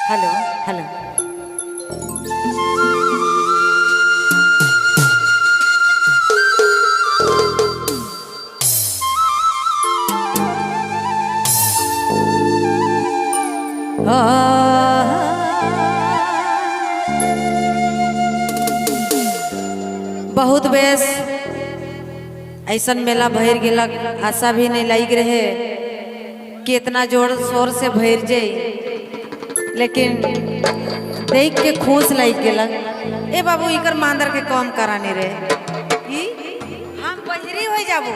Hello hello. बहुत base ऐसा मेला भर गेलक, आशा भी नहीं लाग रहे कि इतना जोर शोर से भर जाए, लेकिन देख के खुश लग गेलक। ए बाबू इकर मांदर के काम कराने रे ई हम बजरी हो जाबू।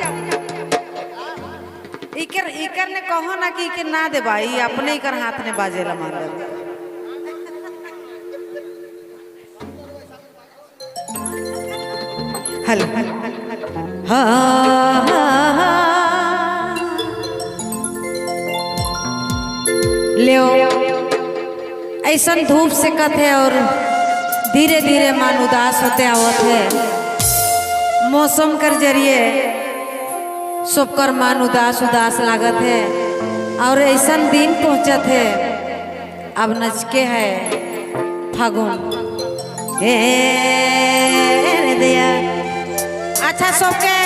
इकर ने कहो ना कि इके ना दे भाई, अपने इकर हाथ ने बाजेला मांदर। हेलो हाँ ले ऐसा धूप से कथे और धीरे धीरे मन उदास होते आवत है। मौसम कर जरिए सबकर मन उदास उदास लागत है और ऐसा दिन पहुंचत है। अब नचके है फागुन रे दिया। अच्छा सबके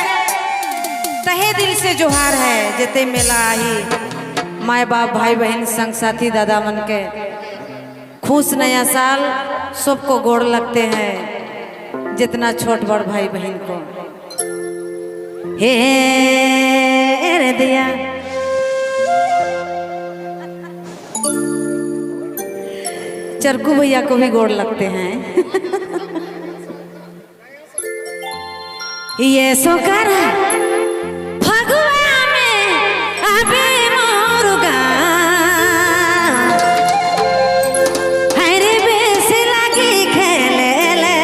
तहे दिल से जोहार है, जेते मेला आई माए बाप भाई बहन संग साथी दादा मन के खुश नया साल सबको गोड़ लगते हैं, जितना छोट बड़ भाई बहन को। हे रे दिया चरकू भैया को भी गोड़ लगते हैं। ये सोकर फगुआ में अबे मोरुगा हरे बेस लगी खेले ले,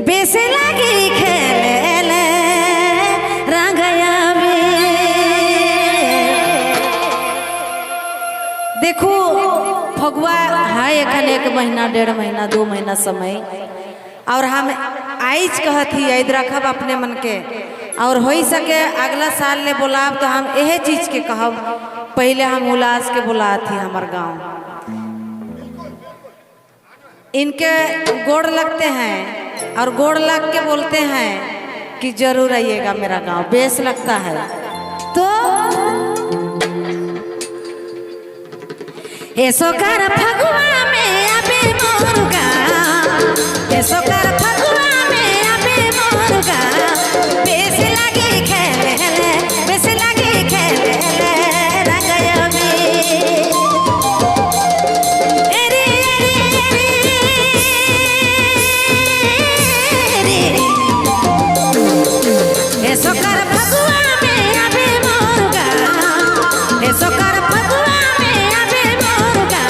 बेस लगी खेले ले रंगया में। देखो फगुआ है एखन 1 महीना 1.5 महीना 2 महीना समय, और हम आइज कहती याद रखब अपने मन के, और हो सके अगला साल ले बुलाब तो हम यह चीज के कहब। पहले हम उल्लास के बुला थी हमार गांव, इनके गोड़ लगते हैं और गोड़ लग के बोलते हैं कि जरूर आइएगा मेरा गांव, बेस लगता है। तो ऐसो कर फगुआ में अबे मोरुगा, ऐसो कर फगुआ में अबे मोरुगा, बेस लगी खेले ले, बेस लगी खेले ले रंगया में। एरे एरे एरे ऐसो कर फगुआ में अबे मोरुगा, ऐसो कर फगुआ में अबे मोरुगा,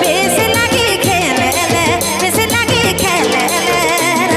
बेस लगी खेले ले, बेस लगी खेले ले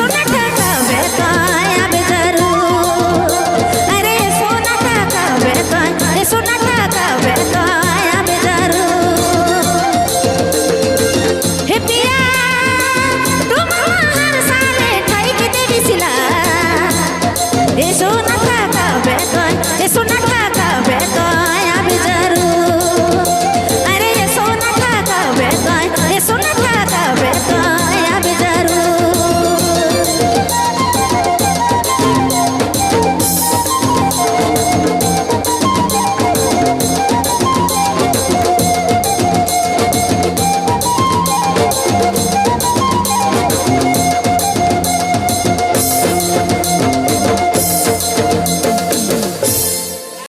सुने